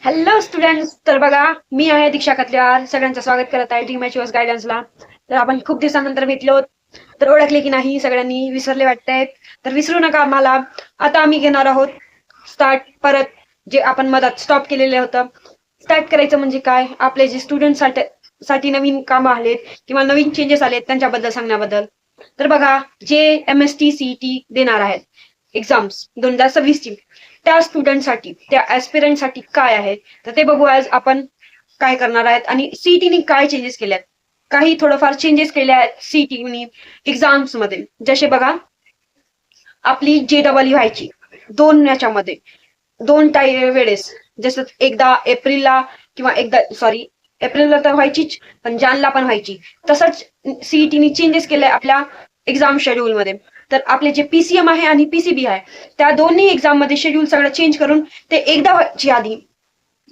Hello students. तर बघा, मी आहे दीक्षा कत्लियार. सगळ्यांचं स्वागत करत आहे ड्रीम अचिव्हर्स गायडन्सला. तर आपण खूप दिवसानंतर भेटलो, तर ओळखले की नाही सगळ्यांनी, विसरले वाटतायत. तर विसरू नका आम्हाला. आता आम्ही घेणार आहोत स्टार्ट परत, जे आपण मधात स्टॉप केलेलं होतं. स्टार्ट करायचं म्हणजे काय, आपले जे स्टुडंट साठी नवीन कामं आलेत किंवा नवीन चेंजेस आलेत त्यांच्याबद्दल सांगण्याबद्दल. तर बघा, जे MST CET देणार आहेत एक्झाम्स 2026ची, त्या स्टुडंटसाठी, त्या ऍस्पिरंटसाठी काय आहे, तर ते बघू आज आपण काय करणार आहेत. आणि सीईटीने काय चेंजेस केले आहेत, काही थोडंफार चेंजेस केले आहेत सीईटीने एक्झाम्स मध्ये. जसे बघा, आपली JEE व्हायची दोन याच्यामध्ये, दोन वेळेस. जसं एकदा एप्रिलला किंवा एकदा एप्रिलला तर व्हायचीच, पण जानला पण व्हायची. तसंच सीईटीने चेंजेस केले आपल्या एक्झाम शेड्यूल मध्ये. तर आपले जे PCM आहे आणि PCB आहे, त्या दोन्ही एक्झाम मध्ये शेड्यूल सगळं चेंज करून ते एकदा व्हायची आधी.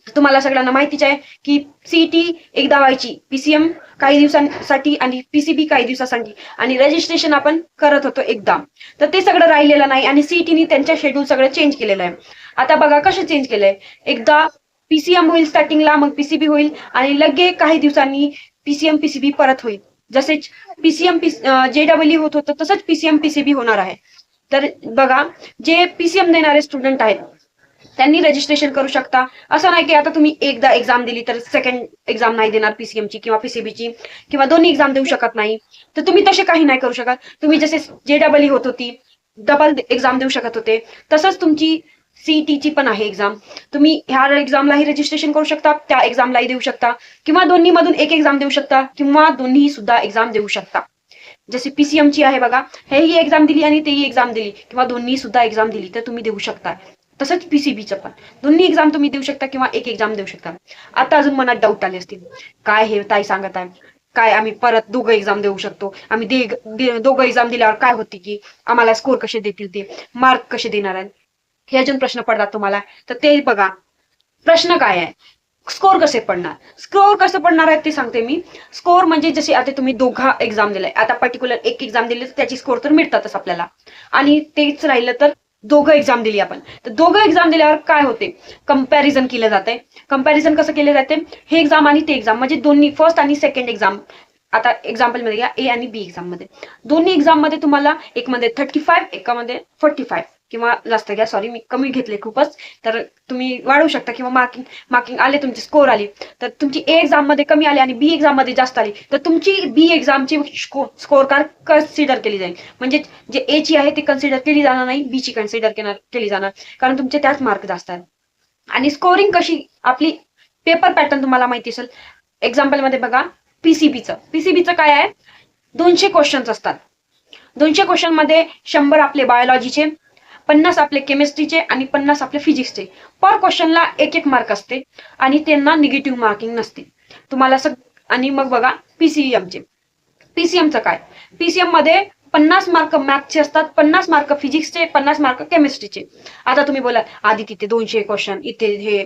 तुम्हाला सगळ्यांना माहितीच आहे की सीईटी एकदा व्हायची, PCM काही दिवसांसाठी आणि PCB काही दिवसांसाठी, आणि रजिस्ट्रेशन आपण करत होतो एकदा. तर ते सगळं राहिलेलं नाही आणि सीईटीने त्यांच्या शेड्यूल सगळं चेंज केलेलं आहे. आता बघा कसं चेंज केलंय. एकदा PCM होईल स्टार्टिंगला, मग PCB होईल, आणि लगे काही दिवसांनी PCM PCB परत होईल. जसे PCM JEE होत होतं, तसंच PCM PCB होणार आहे. तर बघा, जे PCM देणारे स्टुडंट आहेत त्यांनी रजिस्ट्रेशन करू शकता. असं नाही की आता तुम्ही एकदा एक्झाम दिली तर सेकंड एक्झाम नाही देणार PCMची किंवा PCBची, किंवा दोन्ही एक्झाम देऊ शकत नाही. तर तुम्ही तसे काही नाही करू शकत. तुम्ही जसे JEE होत होती, डबल एक्झाम देऊ शकत होते, तसंच तुमची सीईटीची पण आहे एक्झाम. तुम्ही ह्या एक्झामलाही रजिस्ट्रेशन करू शकता, त्या एक्झामलाही देऊ शकता, किंवा दोन्ही मधून एक एक्झाम देऊ शकता, किंवा दोन्ही सुद्धा एक्झाम देऊ शकता. जसे PCMची आहे बघा, ही एक्झाम दिली आणि तेही एक्झाम दिली, किंवा दोन्ही सुद्धा एक्झाम दिली तर तुम्ही देऊ शकता. तसंच PCBचं पण दोन्ही एक्झाम तुम्ही देऊ शकता किंवा एक एक्झाम देऊ शकता. आता अजून मनात डाऊट आले असतील, काय हे ताई सांगत आहे, काय आम्ही परत दोघं एक्झाम देऊ शकतो, आम्ही दोघं एक्झाम दिल्यावर काय होते की आम्हाला स्कोर कसे देतील, ते मार्क कसे देणार आहेत, हे अजून प्रश्न पडतात तुम्हाला. तर ते बघा, प्रश्न काय आहे, स्कोर कसे पडणार. स्कोर कसं पडणार आहे ते सांगते मी. स्कोर म्हणजे जसे आता तुम्ही दोघा एक्झाम दिलाय, आता पर्टिक्युलर एक एक्झाम दिली तर त्याची स्कोर तर मिळतातच आपल्याला, आणि तेच राहिलं तर दोघं एक्झाम दिली आपण, तर दोघं एक्झाम दिल्यावर काय होते, कंपॅरिझन केलं जाते. कंपॅरिझन कसं केलं जाते, हे एक्झाम आणि ते एक्झाम म्हणजे दोन्ही फर्स्ट आणि सेकंड एक्झाम. आता एक्झाम्पल मध्ये घ्या, A आणि B एक्झाम मध्ये, दोन्ही एक्झाम मध्ये तुम्हाला एकमध्ये 35, एकामध्ये 45, किंवा जास्त घ्या, सॉरी मी कमी घेतले खूपच, तर तुम्ही वाढवू शकता, किंवा मार्किंग आले, तुमची स्कोर आली, तर तुमची A एक्झाम मध्ये कमी आली आणि B एक्झाम मध्ये जास्त आली, तर तुमची B एक्झामची स्कोर कार्ड कन्सिडर केली जाईल. म्हणजे जे A ची आहे ती कन्सिडर केली जाणार नाही, B ची कन्सिडर केली जाणार, कारण तुमचे त्याच मार्क जास्त आहेत. आणि स्कोरिंग कशी, आपली पेपर पॅटर्न तुम्हाला माहिती असेल. एक्झाम्पल मध्ये बघा, पीसीबीचं काय आहे, 200 क्वेश्चन्स असतात. 200 क्वेश्चन मध्ये 100 आपले बायोलॉजीचे, 50 आपले केमिस्ट्रीचे आणि 50 आपले फिजिक्सचे. पर क्वेश्चनला एक एक मार्क असते, आणि त्यांना निगेटिव्ह मार्किंग नसते तुम्हाला. आणि मग बघा पीसीएमचं काय, पीसीएम मध्ये 50 मार्क मॅथचे असतात, 50 मार्क फिजिक्सचे, 50 मार्क केमिस्ट्रीचे. आता तुम्ही बोला, आधी तिथे 200 क्वेश्चन, इथे हे,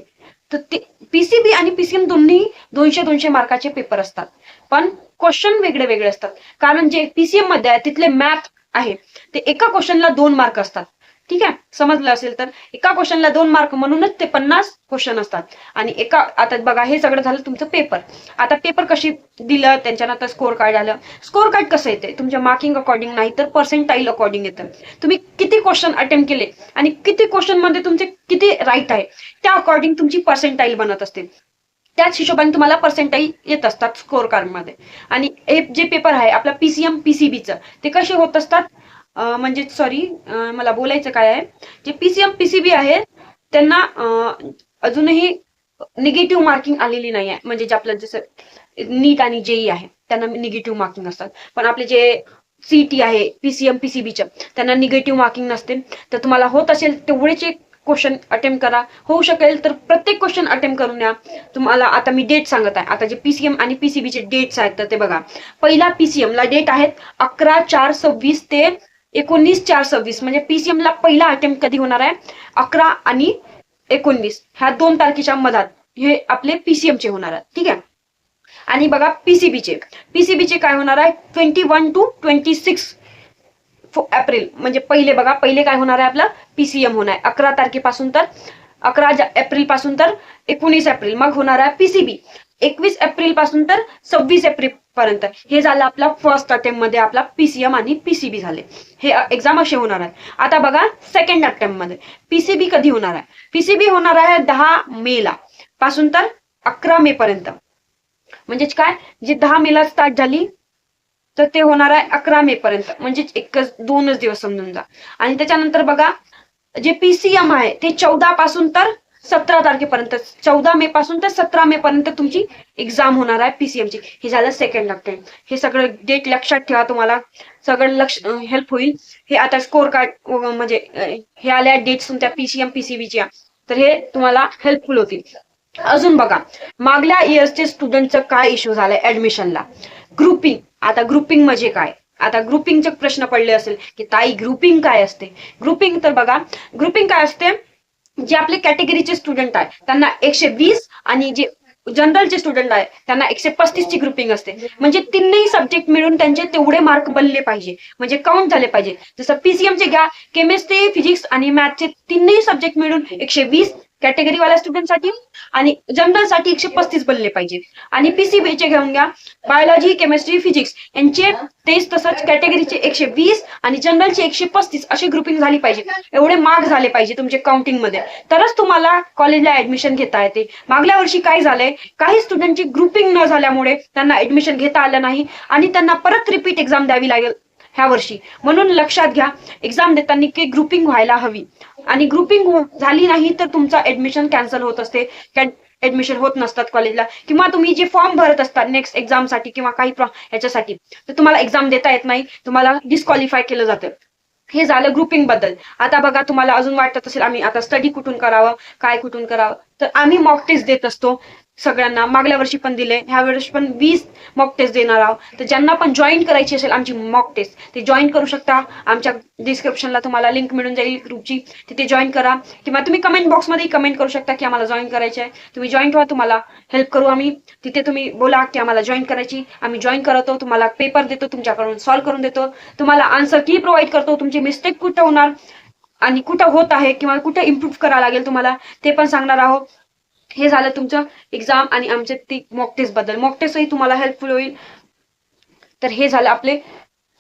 तर ते PCB आणि PCM दोन्ही 200-200 मार्काचे पेपर असतात, पण क्वेश्चन वेगळे वेगळे असतात. कारण जे PCM मध्ये आहे तिथले मॅथ आहे, ते एका क्वेश्चनला 2 मार्क असतात. ठीक आहे, समजलं असेल तर. एका क्वेश्चनला 2 मार्क, म्हणूनच ते 50 क्वेश्चन असतात. आणि आता बघा, हे सगळं झालं तुमचं पेपर. आता पेपर कशी दिलं, त्यांच्यानंतर स्कोर कार्ड आलं. स्कोर कार्ड कसं येते, तुमच्या मार्किंग अकॉर्डिंग नाही तर पर्सेंटाईल अकॉर्डिंग येतं. तुम्ही किती क्वेश्चन अटेम्प्ट केले आणि किती क्वेश्चन मध्ये तुमचे किती राईट आहे, त्या अकॉर्डिंग तुमची पर्सेंटाईल बनत असते. त्याच हिशोबाने तुम्हाला पर्सेंटाईल येत असतात स्कोर कार्ड मध्ये. आणि हे जे पेपर आहे आपला PCM PCBचं, ते कसे होत असतात, म्हणजे सॉरी, मला बोलायचं काय आहे, जे PCM PCB आहे त्यांना अजूनही निगेटिव्ह मार्किंग आलेली नाही आहे. म्हणजे जे आपलं जसं नीट आणि JEE आहे त्यांना निगेटिव्ह मार्किंग असतात, पण आपले जे CET आहे PCM PCBच्या, त्यांना निगेटिव्ह मार्किंग नसते. तर तुम्हाला होत असेल तेवढेच एक क्वेश्चन अटेम्प्ट करा, होऊ शकेल तर प्रत्येक क्वेश्चन अटेम्प्ट करून द्या. तुम्हाला आता मी डेट सांगत आहे. आता जे PCM आणि PCBचे डेट्स आहेत, तर ते बघा, पहिला PCM ला डेट आहेत 11/4/26 ते 19/4/26. म्हणजे PCM ला पहिला अटेम्प्ट कधी होणार आहे, 11 आणि 19 ह्या 2 तारखेच्या मधात हे आपले PCM चे होणार आहेत. ठीक आहे. आणि बघा पीसीबीचे काय होणार आहे, 21 to 26 एप्रिल. म्हणजे पहिले बघा, पहिले काय होणार आहे, आपलं PCM होणार आहे 11 तारखेपासून तर एप्रिल पासून तर 19 एप्रिल, मग होणार आहे पीसीबी 21 एप्रिल पासून तर 26 एप्रिल पर्यंत. हे झालं आपला फर्स्ट अटेम्प्ट मध्ये आपला पीसीएम आणि पीसीबी झाले. हे एक्झाम असे होणार आहे. आता बघा सेकंड अटेम्प्ट मध्ये पीसीबी कधी होणार आहे. पीसीबी होणार आहे 10 मे ला पासून तर 11 मे पर्यंत. म्हणजेच काय, जे 10 मे ला स्टार्ट झाली तर ते होणार आहे 11 मे पर्यंत, म्हणजेच 2च दिवस समजून जा. आणि त्याच्यानंतर बघा जे पीसीएम आहे ते 14 पासून तर 17 तारखेपर्यंत, 14 मे पासून तर 17 मे पर्यंत तुमची एक्झाम होणार आहे पीसीएमची. हे झालं सेकंड अटेम्प्ट. हे सगळं डेट लक्षात ठेवा, तुम्हाला सगळं हेल्प होईल. हे आता स्कोर कार्ड म्हणजे हे आल्या डेट्स तुमच्या पीसीएम पीसीबीच्या, तर हे तुम्हाला हेल्पफुल होतील. अजून बघा मागल्या इयर्सचे स्टुडंटचं काय इश्यू झालाय ऍडमिशनला. ग्रुपिंग. आता ग्रुपिंग म्हणजे काय, आता ग्रुपिंगचे प्रश्न पडले असेल की ताई ग्रुपिंग काय असते. ग्रुपिंग तर बघा, ग्रुपिंग काय असते, जे आपले कॅटेगरीचे स्टुडंट आहे त्यांना 120 आणि जे जनरलचे स्टुडंट आहे त्यांना 135 ची ग्रुपिंग असते. म्हणजे तिन्ही सब्जेक्ट मिळून त्यांचे तेवढे मार्क बनले पाहिजे, म्हणजे काउंट झाले पाहिजे. जसं पीसीएमचे घ्या, केमिस्ट्री फिजिक्स आणि मॅथचे तिन्ही सब्जेक्ट मिळून 120 कॅटेगरीवाल्या स्टुडंटसाठी आणि जनरलसाठी 135 बनले पाहिजे. आणि पीसीबीचे घेऊन घ्या, बायोलॉजी केमिस्ट्री फिजिक्स यांचे तेच तसंच कॅटेगरीचे 120 आणि जनरलचे 135 अशी ग्रुपिंग झाली पाहिजे. एवढे मार्क झाले पाहिजे तुमचे काउंटिंग मध्ये, तरच तुम्हाला कॉलेजला ऍडमिशन घेता येते. मागल्या वर्षी काय झालंय, काही स्टुडंटची ग्रुपिंग न झाल्यामुळे त्यांना ऍडमिशन घेता आलं नाही आणि त्यांना परत रिपीट एक्झाम द्यावी लागेल ह्या वर्षी. म्हणून लक्षात घ्या, एक्झाम देताना की ग्रुपिंग व्हायला हवी. आणि ग्रुपिंग झाली नाही तर तुमचा ऍडमिशन कॅन्सल होत असते, ऍडमिशन होत नसतात कॉलेजला. किंवा तुम्ही जे फॉर्म भरत असतात नेक्स्ट एक्झामसाठी किंवा काही याच्यासाठी, तर तुम्हाला एक्झाम देता येत नाही, तुम्हाला डिस्क्वालिफाय केलं जातं. हे झालं ग्रुपिंग बद्दल. आता बघा तुम्हाला अजून वाटत असेल आम्ही आता स्टडी कुठून करावं, काय कुठून करावं, तर आम्ही मॉक टेस्ट देत असतो सगळ्यांना. मागल्या वर्षी पण दिले, ह्या वर्षी पण 20 मॉक टेस्ट देणार आहोत. तर ज्यांना पण जॉईन करायची असेल आमची मॉक टेस्ट, ते जॉईन करू शकता. आमच्या डिस्क्रिप्शनला तुम्हाला लिंक मिळून जाईल ग्रुपची, तिथे जॉईन करा. किंवा तुम्ही कमेंट बॉक्समध्ये कमेंट करू शकता की आम्हाला जॉईन करायचे आहे. तुम्ही जॉईन व्हा, तुम्हाला हेल्प करू आम्ही. तिथे तुम्ही बोला की आम्हाला जॉईन करायची, आम्ही जॉईन करतो. तुम्हाला पेपर देतो, तुमच्याकडून सॉल्व्ह करून देतो, तुम्हाला आन्सर की प्रोव्हाइड करतो. तुमची मिस्टेक कुठं होणार आणि कुठं होत आहे किंवा कुठं इम्प्रूव्ह करावं लागेल तुम्हाला ते पण सांगणार आहोत. हे झालं तुमचं एक्झाम आणि आमचे ती मॉक टेस्ट बद्दल. मॉक टेस्टही तुम्हाला हेल्पफुल होईल. तर हे झालं आपले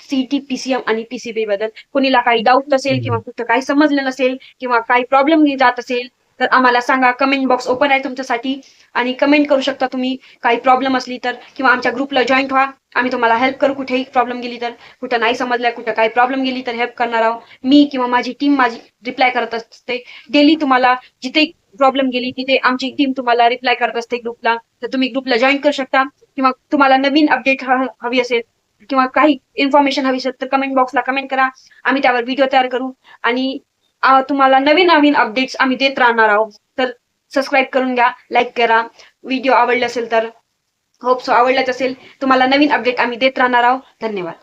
सीटी पीसीएम आणि पीसीबी बद्दल. कुणीला काही डाऊट असेल किंवा कुठं काही समजलं नसेल किंवा काही प्रॉब्लेम जात असेल तर आम्हाला सांगा. कमेंट बॉक्स ओपन आहे तुमच्यासाठी आणि कमेंट करू शकता तुम्ही काही प्रॉब्लेम असली तर. किंवा आमच्या ग्रुपला जॉईन व्हा, आम्ही तुम्हाला हेल्प करू. कुठेही प्रॉब्लेम गेली तर, कुठं नाही समजलं, कुठं काही प्रॉब्लेम गेली तर हेल्प करणार आहोत. मी किंवा माझी टीम माझी रिप्लाय करत असते डेली. तुम्हाला जिथे प्रॉब्लेम गेली तिथे आमची टीम तुम्हाला रिप्लाय करत असते ग्रुपला. तर तुम्ही ग्रुपला जॉईन करू शकता. किंवा तुम्हाला नवीन अपडेट हवी असेल किंवा काही इन्फॉर्मेशन हवी असेल तर कमेंट बॉक्सला कमेंट करा, आम्ही त्यावर व्हिडिओ तयार करू. आणि तुम्हाला नवीन नवीन अपडेट्स आम्ही देत राहणार आहोत. तर सबस्क्राईब करून घ्या, लाईक करा. व्हिडिओ आवडले असेल तर, होप सो आवडलाच असेल. तुम्हाला नवीन अपडेट आम्ही देत राहणार आहोत. धन्यवाद.